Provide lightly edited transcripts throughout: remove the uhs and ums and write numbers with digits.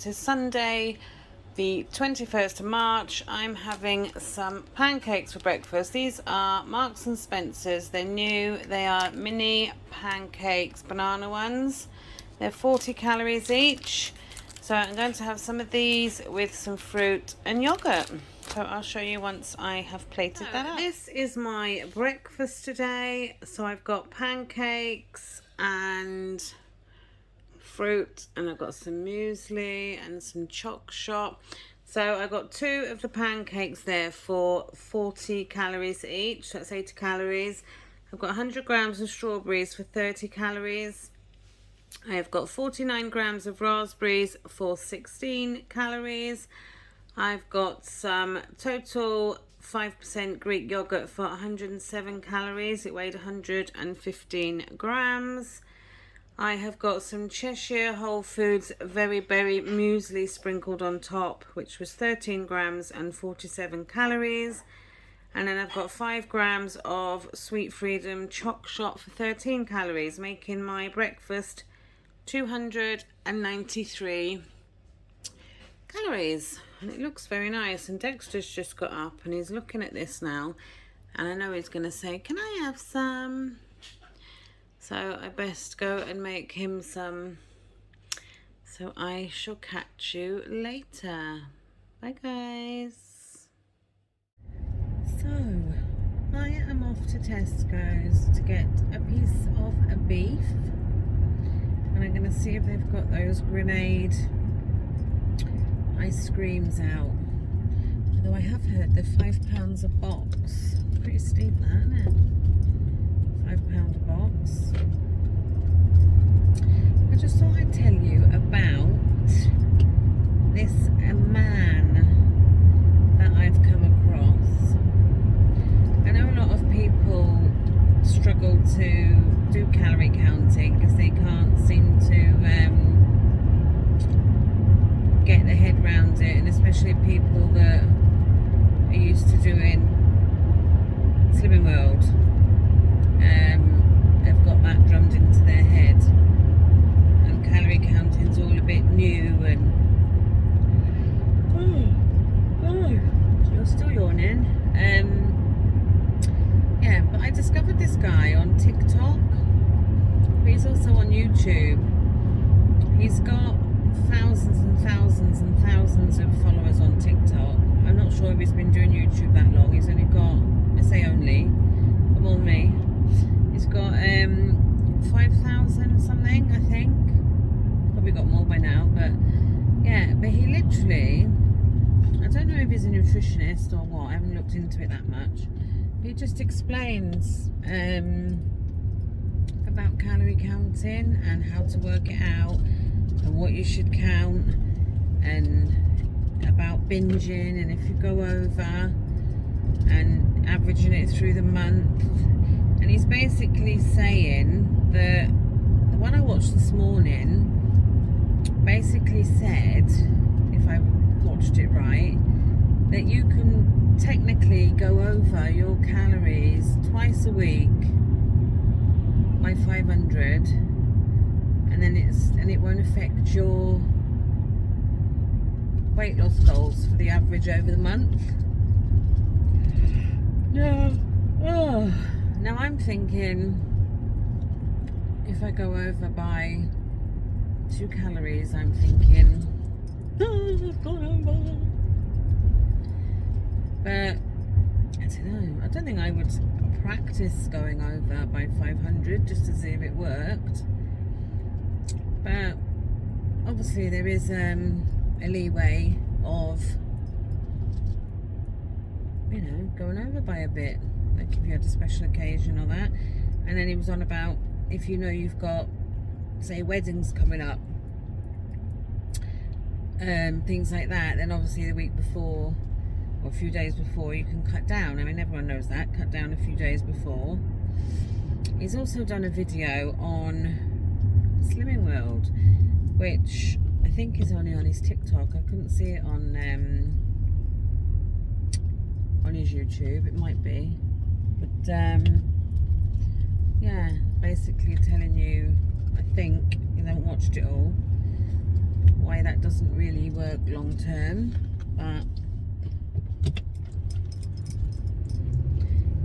It is Sunday, the 21st of March. I'm having some pancakes for breakfast. These are Marks and Spencer's. They're new. They are mini pancakes, banana ones. They're 40 calories each. So I'm going to have some of these with some fruit and yogurt. So I'll show you once I have plated that up. This is my breakfast today. So I've got pancakes and fruit, and I've got some muesli and some choc shop. So I got 2 of the pancakes there for 40 calories each. So that's 80 calories. I've got 100 grams of strawberries for 30 calories. I have got 49 grams of raspberries for 16 calories. I've got some total 5% Greek yogurt for 107 calories. It weighed 115 grams. I have got some Cheshire Whole Foods Very Berry muesli sprinkled on top, which was 13 grams and 47 calories. And then I've got 5 grams of Sweet Freedom Choc Shop for 13 calories, making my breakfast 293 calories. And it looks very nice. And Dexter's just got up and he's looking at this now. And I know he's going to say, "Can I have some?" So I best go and make him some. So I shall catch you later. Bye guys. So I am off to Tesco's to get a piece of a beef. And I'm going to see if they've got those grenade ice creams out. Although I have heard they're £5 a box. Pretty steep that, isn't it? £5 a box. I just thought I'd tell you about this man that I've come across. I know a lot of people struggle to do calorie counting because they can't seem to get their head around it, and especially people that are used to doing Slimming World. They've got that drummed into their head, and calorie counting's all a bit new. And you're still yawning. Yeah, but I discovered this guy on TikTok, but he's also on YouTube. He's got thousands and thousands and thousands of followers on TikTok. I'm not sure if he's been doing YouTube that long. He's only got, I say only, but more than me. He's got 5,000 something, I think. Probably got more by now, but yeah. But he literally, I don't know if he's a nutritionist or what. I haven't looked into it that much. But he just explains about calorie counting and how to work it out and what you should count, and about binging, and if you go over, and averaging it through the month. And he's basically saying that the one I watched this morning basically said, if I watched it right, that you can technically go over your calories twice a week by 500, and then it won't affect your weight loss goals for the average over the month. No. Oh. Now I'm thinking, if I go over by 2 calories, I'm thinking, I've gone over. But I don't know. I don't think I would practice going over by 500 just to see if it worked. But obviously there is a leeway of, you know, going over by a bit, like if you had a special occasion or that. And then he was on about, if you know you've got, say, weddings coming up, things like that, then obviously the week before or a few days before you can cut down. I mean, everyone knows that, cut down a few days before. He's also done a video on Slimming World, which I think is only on his TikTok. I couldn't see it on his YouTube. It might be, but yeah, basically telling you, I think, you haven't watched it all, why that doesn't really work long term, but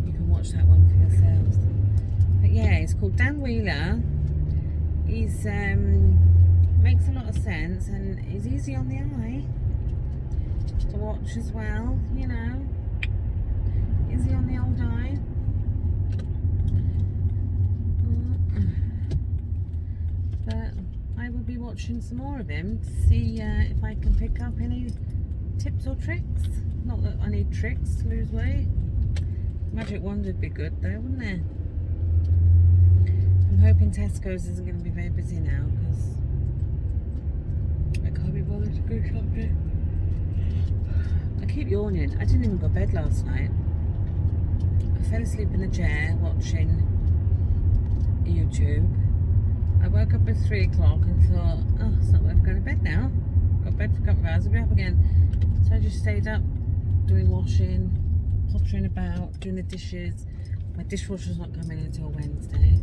you can watch that one for yourselves. But yeah, it's called Dan Wheeler. He's makes a lot of sense and is easy on the eye to watch as well, you know. Easy on the old eye. But I will be watching some more of him to see if I can pick up any tips or tricks. Not that I need tricks to lose weight. Magic wand would be good though, wouldn't it? I'm hoping Tesco's isn't going to be very busy now because I can't be bothered to go shopping. I keep yawning. I didn't even go to bed last night. I fell asleep in the chair watching YouTube. I woke up at 3 o'clock and thought, oh, it's not worth going to bed now. Got to bed for a couple of hours, I'll be up again. So I just stayed up doing washing, pottering about, doing the dishes. My dishwasher's not coming until Wednesday.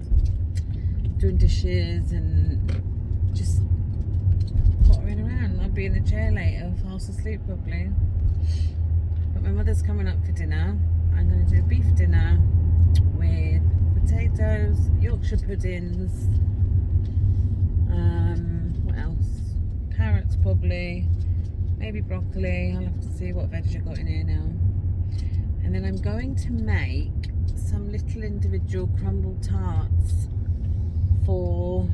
Doing dishes and just pottering around. I'll be in the chair later, fast asleep probably. But my mother's coming up for dinner. I'm going to do a beef dinner with potatoes, Yorkshire puddings, what else? Carrots probably, maybe broccoli. I'll have to see what veg I got in here now. And then I'm going to make some little individual crumble tarts for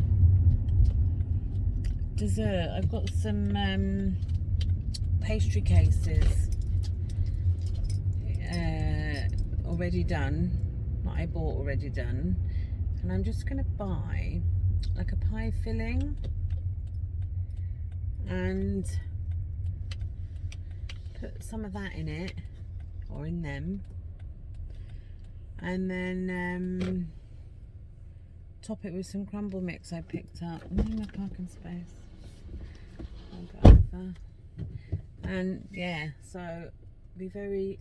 dessert. I've got some pastry cases already done, that I bought already done, and I'm just going to buy like a pie filling and put some of that in it, or in them, and then top it with some crumble mix I picked up. I'm in my parking space. I'll go over. And yeah, so be very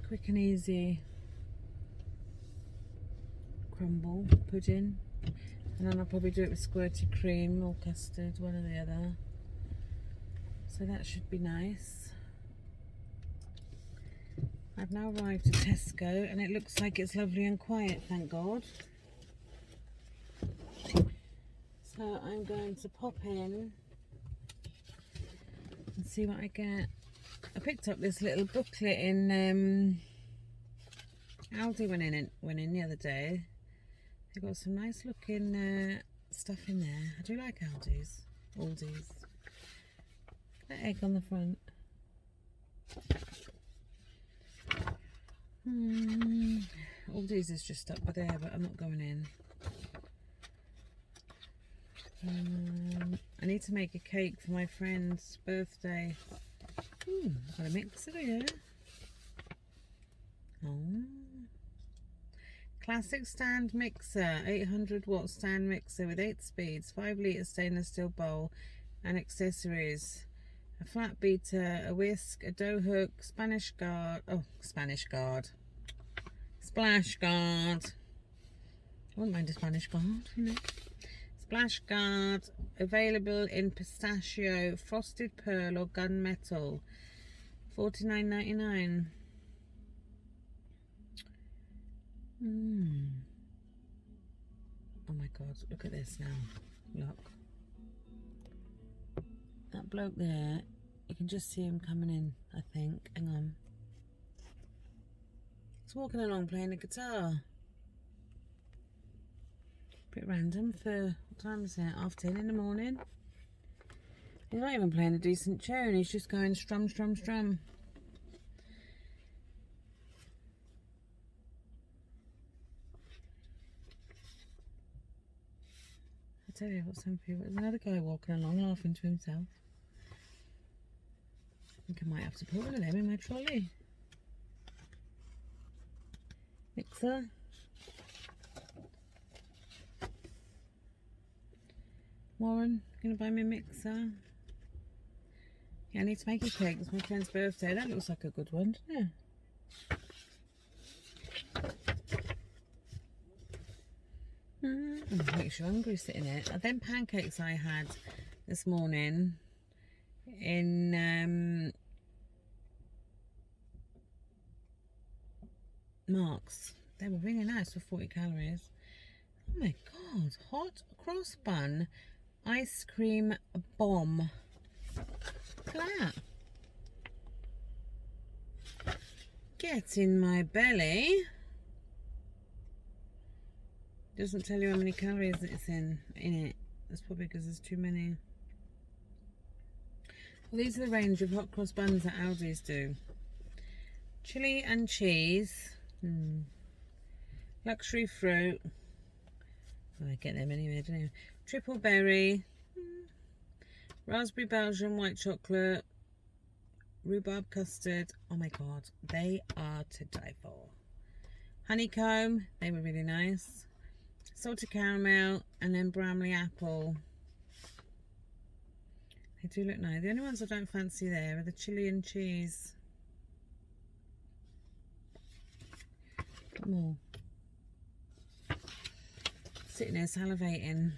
quick and easy crumble pudding, and then I'll probably do it with squirty cream or custard, one or the other. So that should be nice. I've now arrived at Tesco and it looks like it's lovely and quiet, thank God. So I'm going to pop in and see what I get. I picked up this little booklet in Aldi went in the other day. They've got some nice looking stuff in there. I do like Aldi's. That egg on the front. Aldi's is just up there, but I'm not going in. I need to make a cake for my friend's birthday. I've got a mixer here. Oh. Classic stand mixer, 800 watt stand mixer with 8 speeds, 5 litre stainless steel bowl and accessories. A flat beater, a whisk, a dough hook, splash guard. I wouldn't mind a Spanish guard, you know. Splash guard, available in pistachio, frosted pearl or gunmetal. $49.99. Oh my God, look at this now. Look. That bloke there, you can just see him coming in, I think. Hang on. He's walking along playing the guitar. Bit random for, what time is it? 10:30 in the morning. He's not even playing a decent tune, he's just going strum, strum, strum. I tell you what, some people, there's another guy walking along laughing to himself. I think I might have to put one of them in my trolley. Mixer. Warren, gonna buy me a mixer. Yeah, I need to make a cake. It's my friend's birthday. That looks like a good one, doesn't it? Makes you hungry sitting there. Them pancakes I had this morning, in Marks. They were really nice for 40 calories. Oh my god, hot cross bun ice cream bomb. Look at that. Get in my belly. Doesn't tell you how many calories it's in it. That's probably because there's too many. Well, these are the range of hot cross buns that Aldi's do. Chili and cheese. Luxury fruit. I get them anyway, don't you? Triple berry. Raspberry Belgian white chocolate. Rhubarb custard. Oh my god, they are to die for. Honeycomb. They were really nice. Salted caramel. And then Bramley apple. They do look nice. The only ones I don't fancy there are the chili and cheese. More. Sitting there salivating.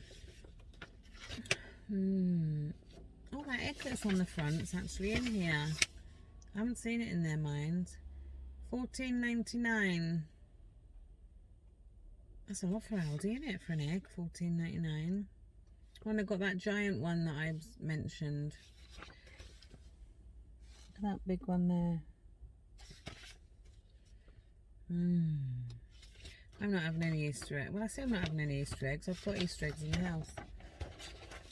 Oh, that egg that's on the front is actually in here. I haven't seen it in their mind. $14.99. That's a lot for Aldi, isn't it, for an egg? $14.99. When I got that giant one that I mentioned. Look at that big one there. I'm not having any Easter eggs. Well, I say I'm not having any Easter eggs. I've got Easter eggs in the house.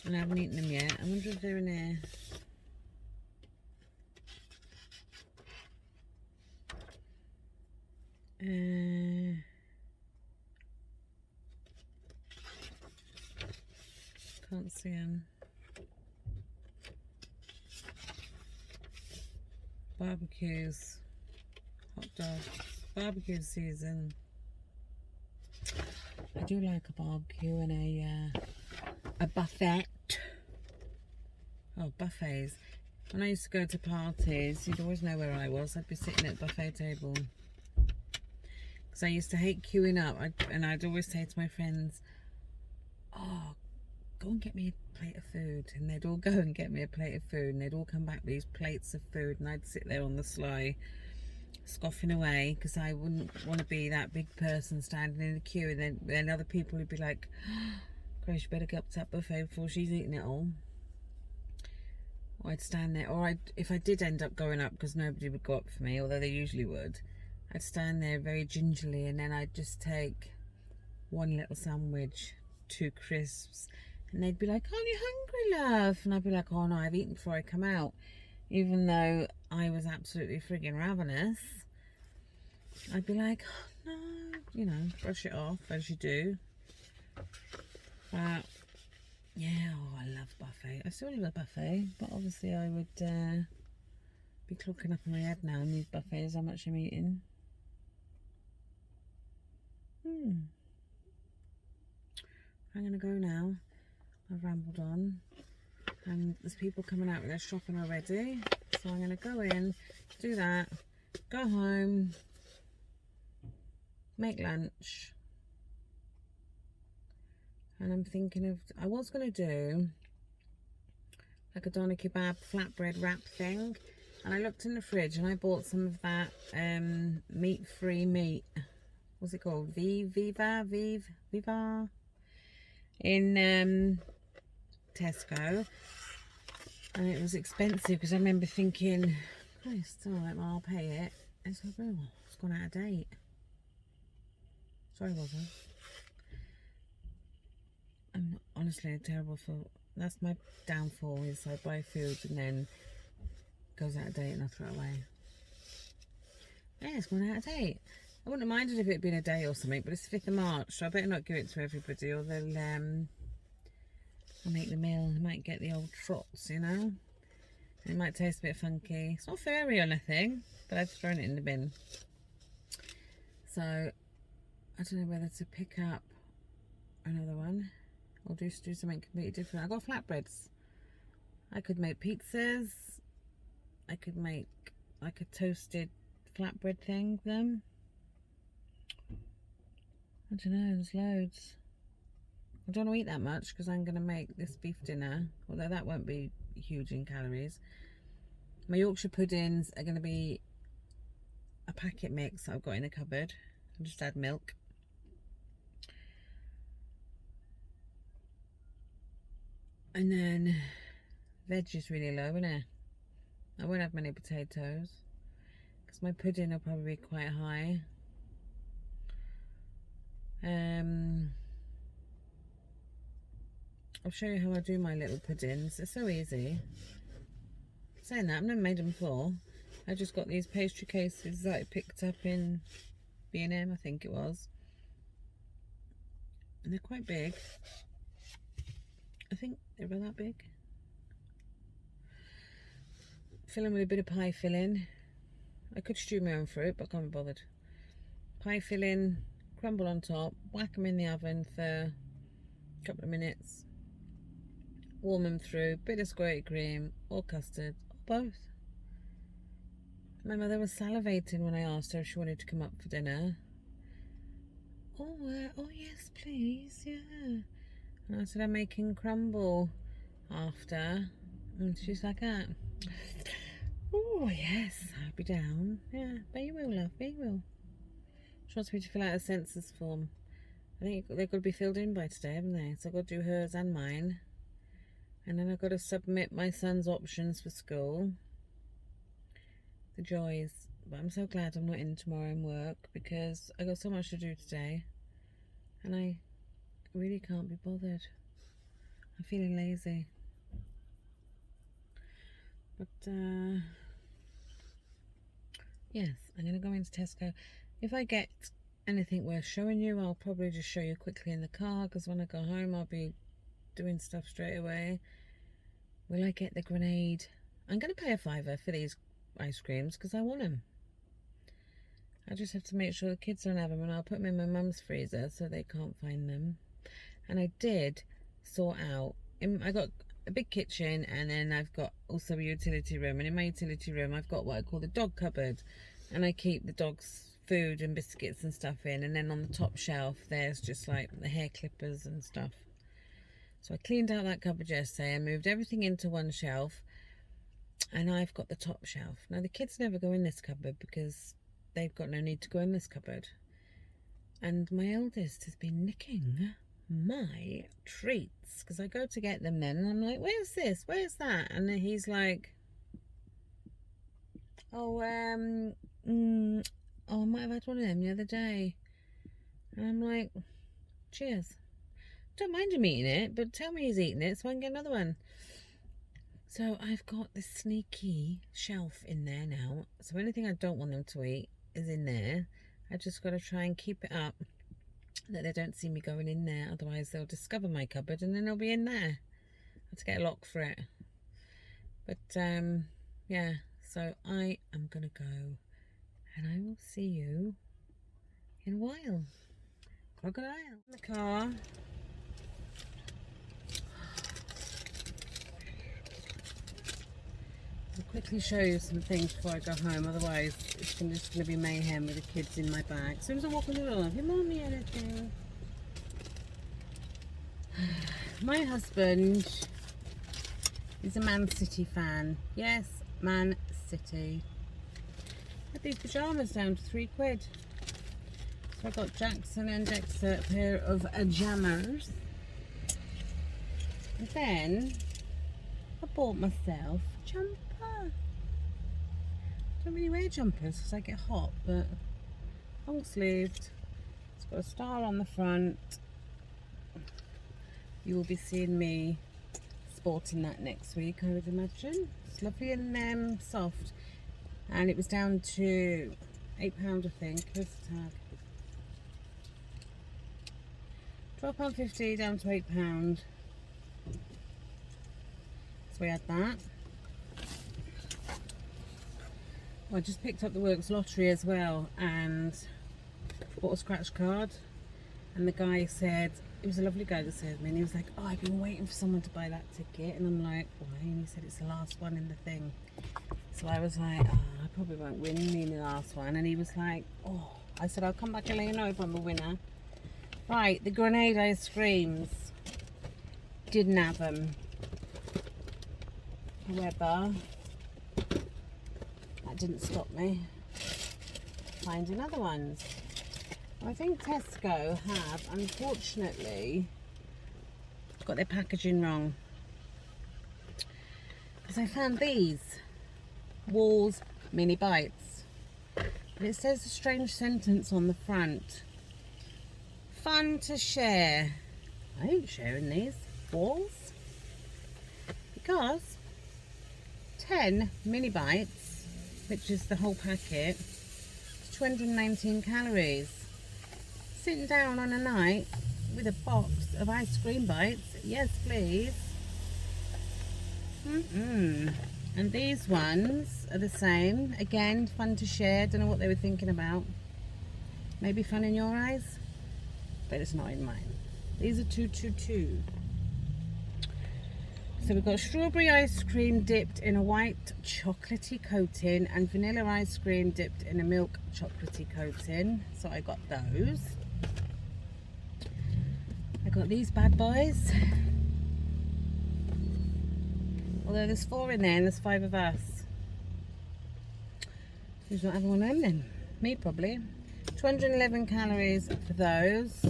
And I haven't eaten them yet. I wonder if they're in there. Can't see them. Barbecues. Hot dogs. Barbecue season. I do like a barbecue and a buffet. Oh, buffets. When I used to go to parties, you'd always know where I was. I'd be sitting at the buffet table. Because I used to hate queuing up. And I'd always say to my friends, oh, go and get me a plate of food. And they'd all go and get me a plate of food. And they'd all come back with these plates of food. And I'd sit there on the sly, scoffing away. Because I wouldn't want to be that big person standing in the queue. And then other people would be like, Grace, you better get up to that buffet before she's eating it all. Or I'd stand there. Or if I did end up going up, because nobody would go up for me, although they usually would, I'd stand there very gingerly. And then I'd just take one little sandwich, 2 crisps. And they'd be like, aren't you hungry, love? And I'd be like, oh no, I've eaten before I come out. Even though I was absolutely frigging ravenous. I'd be like, oh, no, you know, brush it off as you do. But yeah, oh, I love buffet. I still love a buffet, but obviously I would be clocking up in my head now in these buffets how much I'm eating. I'm gonna go now. I've rambled on, and there's people coming out with their shopping already, so I'm gonna go in, do that, go home, make lunch, and I'm thinking of, I was gonna do like a doner kebab flatbread wrap thing, and I looked in the fridge and I bought some of that meat-free meat. What's it called? Viva in Tesco, and it was expensive because I remember thinking, Christ, I'll pay it. It's like, oh, it's gone out of date. Sorry, wasn't. I'm not, honestly terrible for. That's my downfall. Is I buy food and then it goes out of date and I throw it away. Yeah, it's gone out of date. I wouldn't have minded if it had been a day or something, but it's the 5th of March, so I better not give it to everybody, or they'll I'll make the meal. I might get the old trots, you know. It might taste a bit funky. It's not furry or anything, but I've thrown it in the bin. So I don't know whether to pick up another one or just do something completely different. I've got flatbreads. I could make pizzas. I could make like a toasted flatbread thing with them. I don't know, there's loads. I don't want to eat that much because I'm going to make this beef dinner, although that won't be huge in calories. My Yorkshire puddings are going to be a packet mix that I've got in the cupboard. I'll just add milk. And then veg is really low, isn't it? I won't have many potatoes because my pudding will probably be quite high. I'll show you how I do my little puddings. It's so easy. Saying that, I've never made them before. I just got these pastry cases that I picked up in B&M, I think it was. And they're quite big. I think they're about that big. Fill them with a bit of pie filling. I could stew my own fruit, but I can't be bothered. Pie filling, crumble on top, whack them in the oven for a couple of minutes. Warm them through, bit of squirty cream or custard, or both. My mother was salivating when I asked her if she wanted to come up for dinner. Oh yes, please, yeah. And I said, I'm making crumble after. And she's like, oh yes, I'll be down. Yeah, but you will, love, but you will. She wants me to fill out a census form. I think they've got to be filled in by today, haven't they? So I've got to do hers and mine. And then I've got to submit my son's options for school. The joys. But I'm so glad I'm not in tomorrow and work because I got so much to do today. And I really can't be bothered. I'm feeling lazy. But, yes, I'm going to go into Tesco. If I get anything worth showing you, I'll probably just show you quickly in the car because when I go home, I'll be doing stuff straight away. Will I get the grenade? I'm going to pay a £5 for these ice creams because I want them. I just have to make sure the kids don't have them, and I'll put them in my mum's freezer so they can't find them. And I did sort out, I got a big kitchen and then I've got also a utility room, and in my utility room I've got what I call the dog cupboard, and I keep the dog's food and biscuits and stuff in, and then on the top shelf there's just like the hair clippers and stuff. So I cleaned out that cupboard yesterday and moved everything into one shelf, and I've got the top shelf. Now the kids never go in this cupboard because they've got no need to go in this cupboard, and my eldest has been nicking my treats because I go to get them then and I'm like, where's this, where's that? And then he's like, I might have had one of them the other day. And I'm like, cheers. Don't mind him eating it, but tell me he's eating it so I can get another one. So I've got this sneaky shelf in there now, so anything I don't want them to eat is in there. I just got to try and keep it up that they don't see me going in there, otherwise they'll discover my cupboard and then they'll be in there. I have to get a lock for it. But yeah, so I am gonna go and I will see you in a while. Crocodile in the car. I'll quickly show you some things before I go home, otherwise it's just going to be mayhem with the kids in my bag. As soon as I walk in the door, have you bought me anything? My husband is a Man City fan. Yes, Man City. I had these pyjamas down to £3. So I got Jackson and Dexter a pair of jammers. And then I bought myself a jumper. I don't really wear jumpers because I get hot, but long sleeved. It's got a star on the front. You will be seeing me sporting that next week, I would imagine. It's lovely and soft, and it was down to £8, I think. Here's the tag. £12.50 down to £8. So we had that. I just picked up the Works lottery as well and bought a scratch card, and the guy said, it was a lovely guy that served me, and he was like, oh, I've been waiting for someone to buy that ticket, and I'm like, why? And he said it's the last one in the thing. So I was like, oh, I probably won't win me in the last one. And he was like, oh, I said, I'll come back and let you know if I'm a winner. Right, the grenade ice creams, didn't have them. However, that didn't stop me finding other ones. I think Tesco have, unfortunately, got their packaging wrong. Because I found these Walls mini bites. But it says a strange sentence on the front. Fun to share. I ain't sharing these Walls. Because 10 mini bites, which is the whole packet, 219 calories. Sitting down on a night with a box of ice cream bites, yes please. And these ones are the same, again fun to share. Don't know what they were thinking about. Maybe fun in your eyes, but it's not in mine. These are 222. So we've got strawberry ice cream dipped in a white chocolatey coating and vanilla ice cream dipped in a milk chocolatey coating. So I got those. I got these bad boys. Although there's 4 in there and there's 5 of us. Who's not having one of them then? Me probably. 211 calories for those.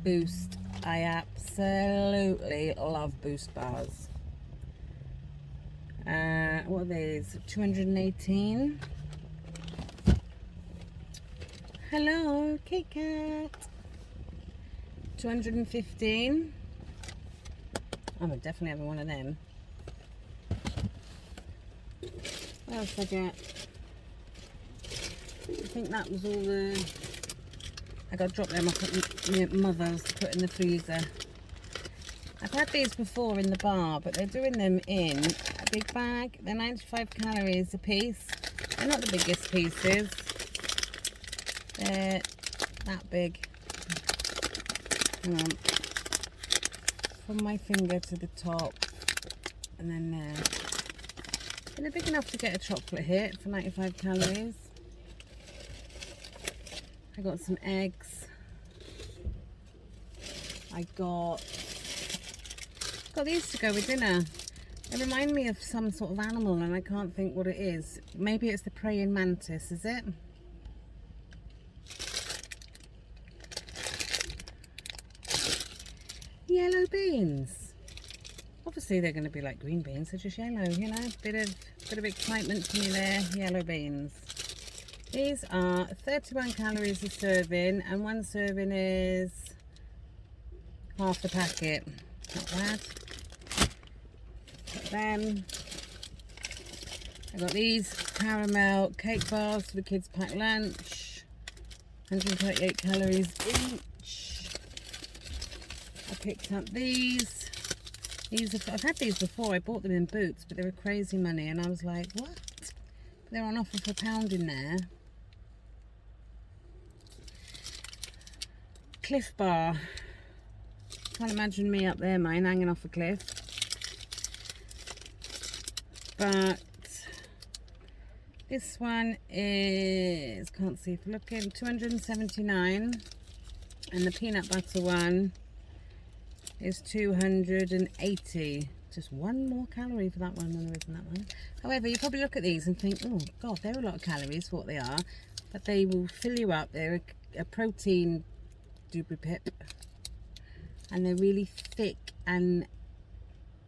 Boost. I absolutely love Boost bars. What are these? 218. Hello, Kit Kat. 215. I'm definitely having one of them. What else did I get? I think that was all the... I got to drop them off at my mother's to put in the freezer. I've had these before in the bar, but they're doing them in a big bag. They're 95 calories a piece. They're not the biggest pieces. They're that big. Hang on. From my finger to the top. And then there. And they're big enough to get a chocolate hit for 95 calories. I got some eggs. I got these to go with dinner. They remind me of some sort of animal and I can't think what it is. Maybe it's the praying mantis, is it? Yellow beans. Obviously they're going to be like green beans, they're just yellow, you know. Bit of excitement to me there. Yellow beans. These are 31 calories a serving, and one serving is half the packet. Not bad. Got them. I got these caramel cake bars for the kids' packed lunch. 138 calories each. I picked up these. I've had these before. I bought them in Boots, but they were crazy money, and I was like, what? They're on offer for £1 in there. Cliff Bar. Can't imagine me up there, mine, hanging off a cliff. But this one is, can't see if you're looking, 279. And the peanut butter one is 280. Just one more calorie for that one than there is in that one. However, you probably look at these and think, oh god, they're a lot of calories for what they are, but they will fill you up. They're a protein doobie pip, and they're really thick and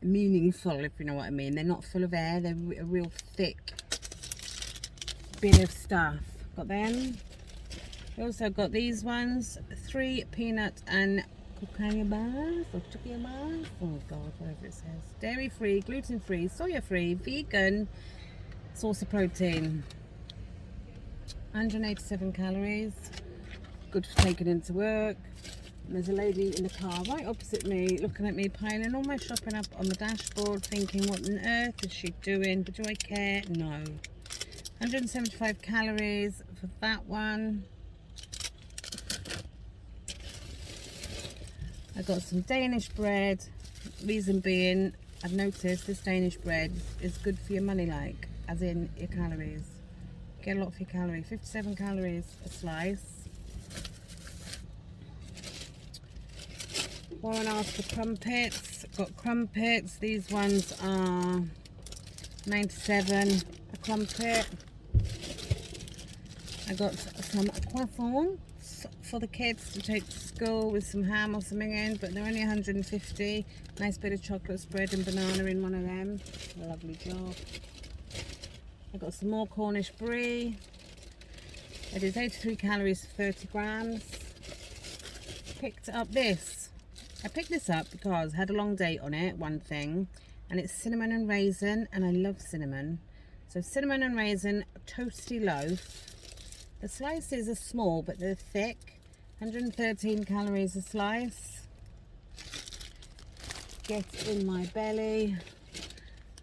meaningful, if you know what I mean. They're not full of air, they're a real thick bit of stuff. Got them. We also got these ones, 3 peanut and cocoa bars or chocolate bars. Oh god, whatever it says. Dairy free, gluten free, soya free, vegan, source of protein. 187 calories. Good for taking into work. And there's a lady in the car right opposite me looking at me piling all my shopping up on the dashboard, thinking what on earth is she doing? But do I care? No. 175 calories for that one. I got some Danish bread. Reason being, I've noticed this Danish bread is good for your money, like, as in your calories. Get a lot for your calories. 57 calories a slice. Warren asked for crumpets. Got crumpets. These ones are 97 a crumpet. I got some croissants for the kids to take to school with some ham or something in, but they're only 150. Nice bit of chocolate spread and banana in one of them. A lovely job. I got some more Cornish brie. It is 83 calories for 30 grams. Picked up this. I picked this up because it had a long date on it, one thing, and it's cinnamon and raisin, and I love cinnamon. So cinnamon and raisin toasty loaf. The slices are small, but they're thick. 113 calories a slice. Get in my belly.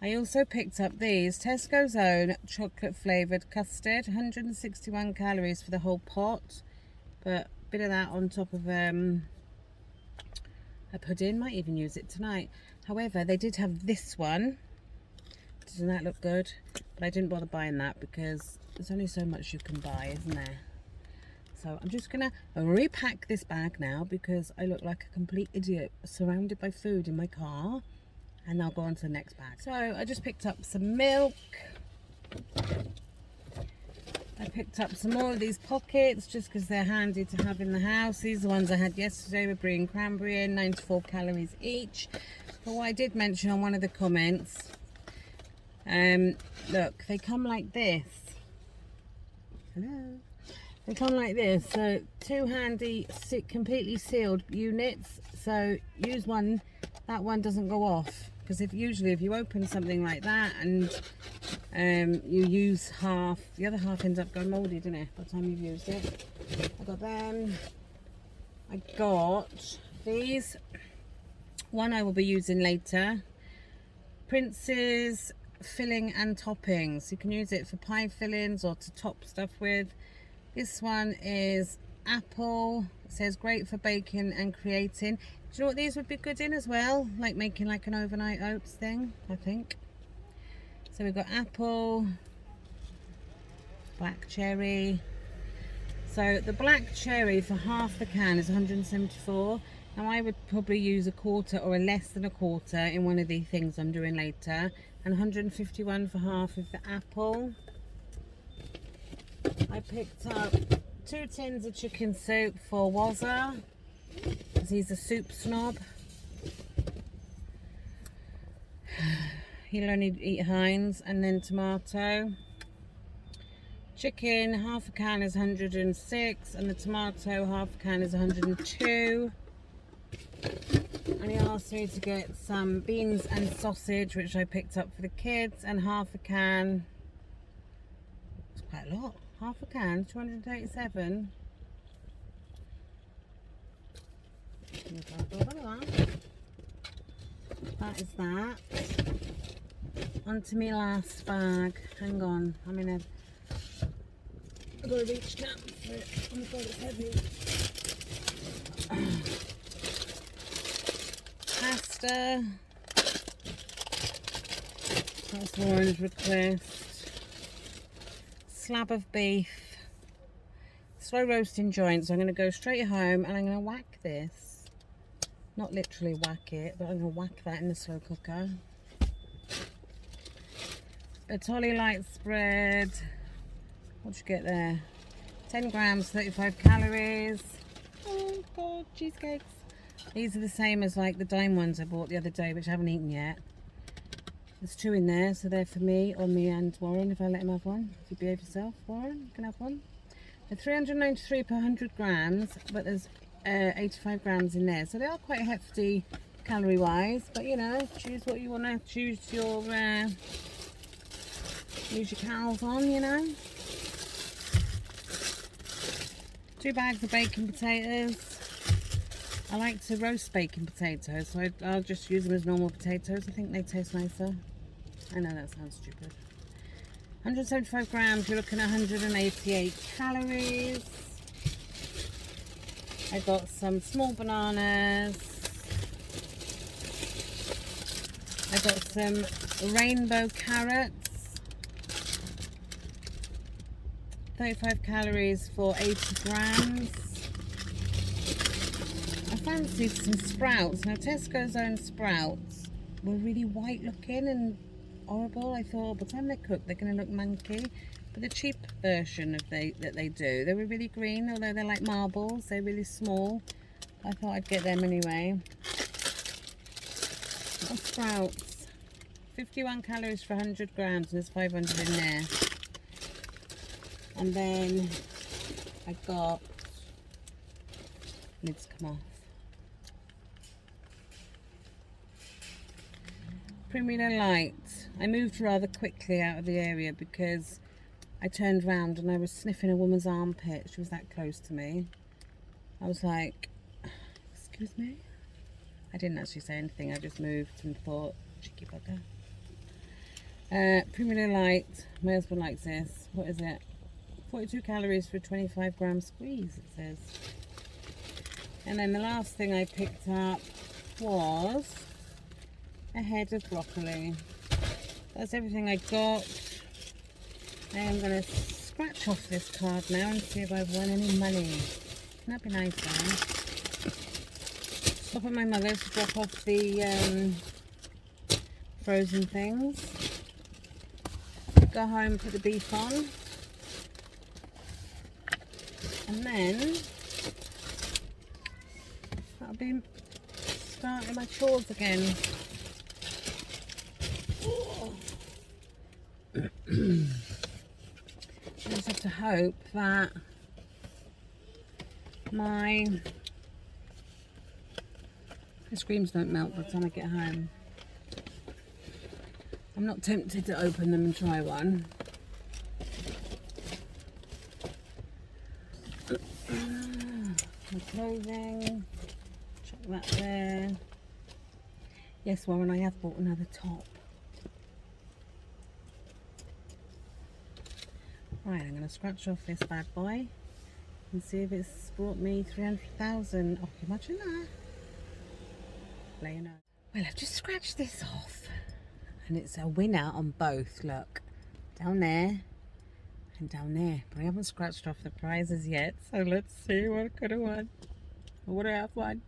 I also picked up these Tesco's own chocolate flavoured custard. 161 calories for the whole pot, but a bit of that on top of a pudding. Might even use it tonight. However, they did have this one. Doesn't that look good? But I didn't bother buying that because there's only so much you can buy, isn't there? So I'm just gonna repack this bag now because I look like a complete idiot surrounded by food in my car, and I'll go on to the next bag. So I just picked up some milk. I picked up some more of these pockets just because they're handy to have in the house. These are the ones I had yesterday with brie and cranberry in, 94 calories each. But what I did mention on one of the comments, look, they come like this. Hello. They come like this. So two handy, completely sealed units. So use one, that one doesn't go off. Because if you open something like that and you use half, the other half ends up going mouldy, doesn't it, by the time you've used it. I got them. I got these. One I will be using later. Prince's filling and toppings. You can use it for pie fillings or to top stuff with. This one is apple. It says great for baking and creating. Do you know what these would be good in as well? Like making like an overnight oats thing, I think. So we've got apple, black cherry. So the black cherry for half the can is 174. Now I would probably use a quarter or a less than a quarter in one of the things I'm doing later. And 151 for half of the apple. I picked up 2 tins of chicken soup for Wazza, because he's a soup snob. He'll only eat Heinz. And then tomato. Chicken, half a can is 106, and the tomato, half a can is 102. And he asked me to get some beans and sausage, which I picked up for the kids, and half a can. It's quite a lot. Half a can, 237. That is that. On to my last bag. Hang on, I'm in a. I've got to reach down for it. Oh my god, it's heavy. Pasta. That's Warren's request. Slab of beef. Slow roasting joints. So I'm going to go straight home and I'm going to whack this. Not literally whack it, but I'm going to whack that in the slow cooker. Bertolli light spread. What'd you get there? 10 grams, 35 calories. Oh god, cheesecakes. These are the same as like the dime ones I bought the other day, which I haven't eaten yet. There's 2 in there, so they're for me, or me and Warren, if I let him have one. If you behave yourself, Warren, you can have one. They're 393 per 100 grams, but there's 85 grams in there. So they are quite hefty calorie-wise, but you know, choose what you want to choose your calories on, you know. 2 bags of baking potatoes. I like to roast baking potatoes, so I'll just use them as normal potatoes. I think they taste nicer. I know that sounds stupid. 175 grams, you're looking at 188 calories. I got some small bananas. I got some rainbow carrots. 35 calories for 80 grams. A fancied some sprouts. Now Tesco's own sprouts were really white looking and horrible. I thought by the time they cook they're going to look manky. But the cheap version of that they do, they were really green, although they're like marbles. They're really small. I thought I'd get them anyway. Sprouts. 51 calories for 100 grams, and there's 500 in there. And then I got, lids come off, Premier Light. I moved rather quickly out of the area because I turned round and I was sniffing a woman's armpit. She was that close to me. I was like, excuse me? I didn't actually say anything, I just moved and thought, cheeky bugger. Premier Light, my husband likes this. What is it? 42 calories for a 25 gram squeeze, it says. And then the last thing I picked up was a head of broccoli. That's everything I got. I am going to scratch off this card now and see if I've won any money. That'd be nice, though. Stop at my mother's to drop off the frozen things. Go home, put the beef on. And then that'll be starting my chores again. I just have to hope that my ice creams don't melt by the time I get home. I'm not tempted to open them and try one. My clothing, chuck that there. Yes, Warren, I have bought another top. Right, I'm going to scratch off this bad boy and see if it's brought me 300,000. Oh, can you imagine that? Well, I've just scratched this off and it's a winner on both. Look, down there and down there. But I haven't scratched off the prizes yet, so let's see what I could have won. Or what I have won.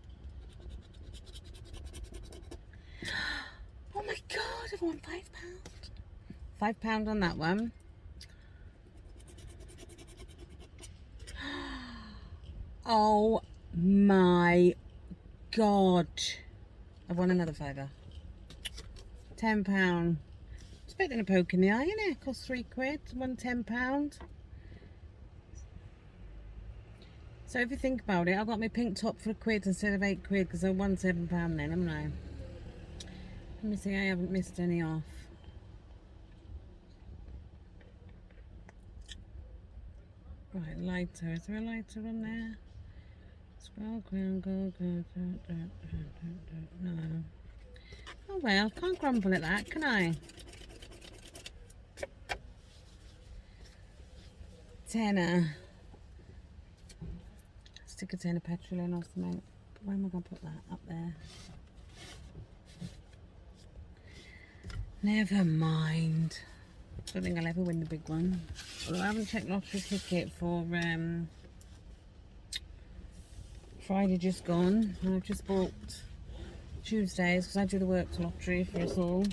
Oh my God, I've won £5. £5 on that one. Oh my God. I've won another £5. £10. It's better than a poke in the eye, isn't it? It cost £3. Won £10. So if you think about it, I got my pink top for £1 instead of £8 because I won £7 then, haven't I? Let me see, I haven't missed any off. Right, lighter. Is there a lighter on there? Scroll, go. No. Oh well, can't grumble at that, can I? Tenner. Stick a tin of petrol in or something. Where am I going to put that? Up there. Never mind. Don't think I'll ever win the big one. Although I haven't checked lottery ticket for Friday just gone. And I've just bought Tuesdays because I do the works lottery for us all.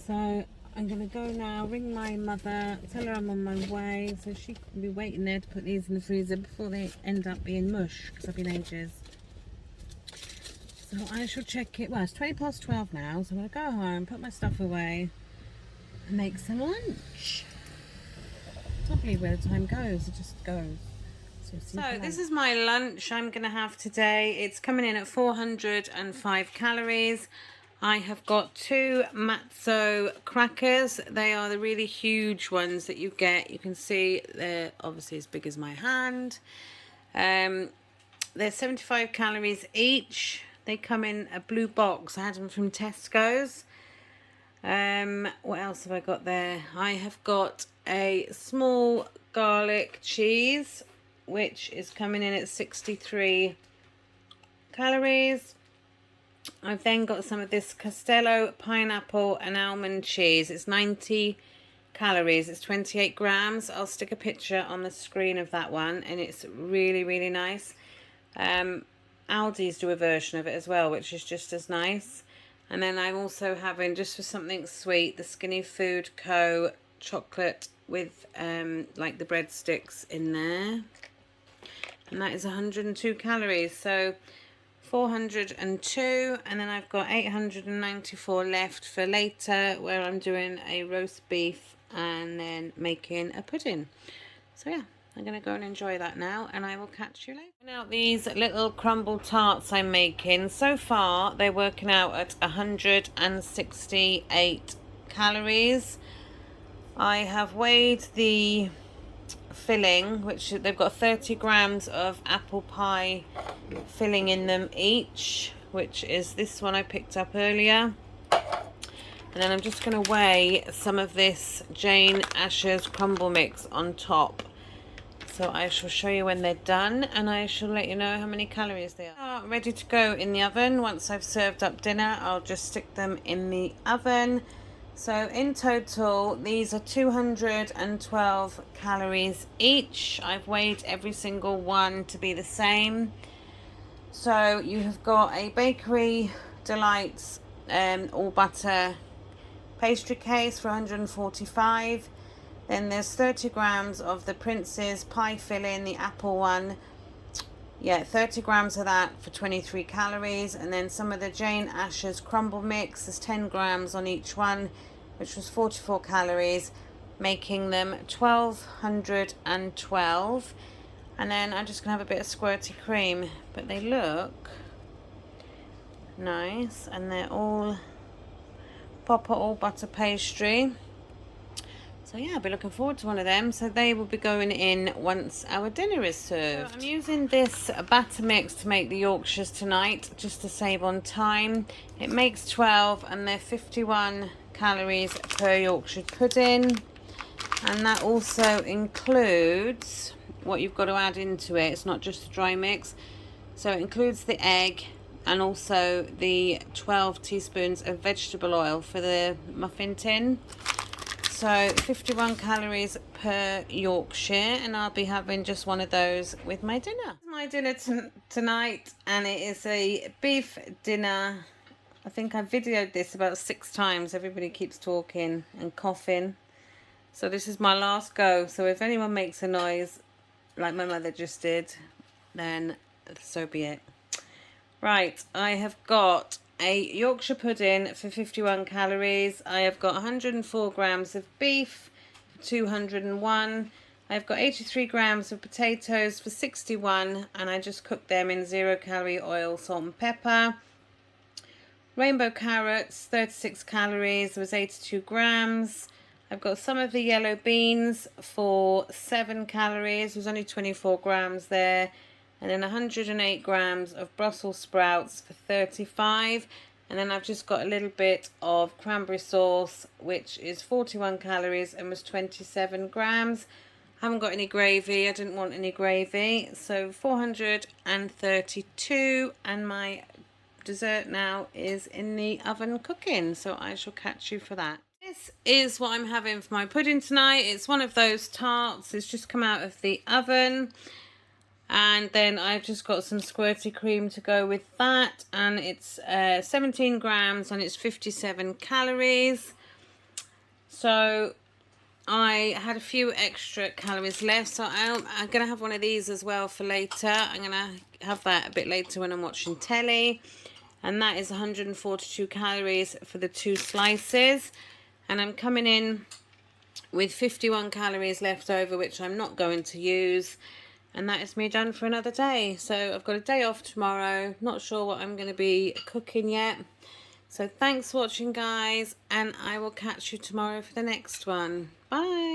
So I'm going to go now, ring my mother, tell her I'm on my way so she can be waiting there to put these in the freezer before they end up being mush because I've been ages. So I shall check it. Well, it's 12:20 now, so I'm going to go home, put my stuff away and make some lunch. I can't believe where the time goes, it just goes. So this is my lunch I'm going to have today. It's coming in at 405 calories. I have got 2 matzo crackers. They are the really huge ones that you get. You can see they're obviously as big as my hand. They're 75 calories each. They come in a blue box. I had them from Tesco's. What else have I got there? I have got a small garlic cheese, which is coming in at 63 calories. I've then got some of this Castello pineapple and almond cheese. It's 90 calories. It's 28 grams. I'll stick a picture on the screen of that one, and it's really, really nice. Aldi's do a version of it as well, which is just as nice. And then I'm also having, just for something sweet, the Skinny Food Co. chocolate with like the breadsticks in there. And that is 102 calories. So 402, and then I've got 894 left for later, where I'm doing a roast beef and then making a pudding. So yeah, I'm going to go and enjoy that now, and I will catch you later. Now, these little crumble tarts I'm making, so far they're working out at 168 calories. I have weighed the filling, which they've got 30 grams of apple pie filling in them each, which is this one I picked up earlier. And then I'm just going to weigh some of this Jane Asher's crumble mix on top. So I shall show you when they're done, and I shall let you know how many calories they are. Ready to go in the oven. Once I've served up dinner, I'll just stick them in the oven. So in total, these are 212 calories each. I've weighed every single one to be the same. So you have got a Bakery Delights all butter pastry case for 145. Then there's 30 grams of the Prince's pie filling, the apple one. Yeah, 30 grams of that for 23 calories. And then some of the Jane Asher's crumble mix. There's 10 grams on each one, which was 44 calories, making them 1212. And then I'm just going to have a bit of squirty cream. But they look nice, and they're all proper all butter pastry. So yeah, I'll be looking forward to one of them. So they will be going in once our dinner is served. So I'm using this batter mix to make the Yorkshires tonight, just to save on time. It makes 12, and they're 51 calories per Yorkshire pudding. And that also includes what you've got to add into it. It's not just the dry mix. So it includes the egg and also the 12 teaspoons of vegetable oil for the muffin tin. So 51 calories per Yorkshire, and I'll be having just one of those with my dinner. My dinner tonight, and it is a beef dinner. I think I videoed this about 6 times. Everybody keeps talking and coughing. So this is my last go. So if anyone makes a noise like my mother just did, then so be it. Right, I have got a Yorkshire pudding for 51 calories. I have got 104 grams of beef for 201. I've got 83 grams of potatoes for 61, and I just cooked them in 0 calorie oil, salt and pepper. Rainbow carrots, 36 calories, was 82 grams. I've got some of the yellow beans for 7 calories, was only 24 grams there. And then 108 grams of Brussels sprouts for 35. And then I've just got a little bit of cranberry sauce, which is 41 calories and was 27 grams. I haven't got any gravy. I didn't want any gravy. So 432. And my dessert now is in the oven cooking. So I shall catch you for that. This is what I'm having for my pudding tonight. It's one of those tarts. It's just come out of the oven. And then I've just got some squirty cream to go with that, and it's 17 grams and it's 57 calories. So I had a few extra calories left, so I'm going to have one of these as well for later. I'm going to have that a bit later when I'm watching telly, and that is 142 calories for the 2 slices. And I'm coming in with 51 calories left over, which I'm not going to use. And that is me done for another day. So I've got a day off tomorrow. Not sure what I'm going to be cooking yet. So thanks for watching, guys. And I will catch you tomorrow for the next one. Bye.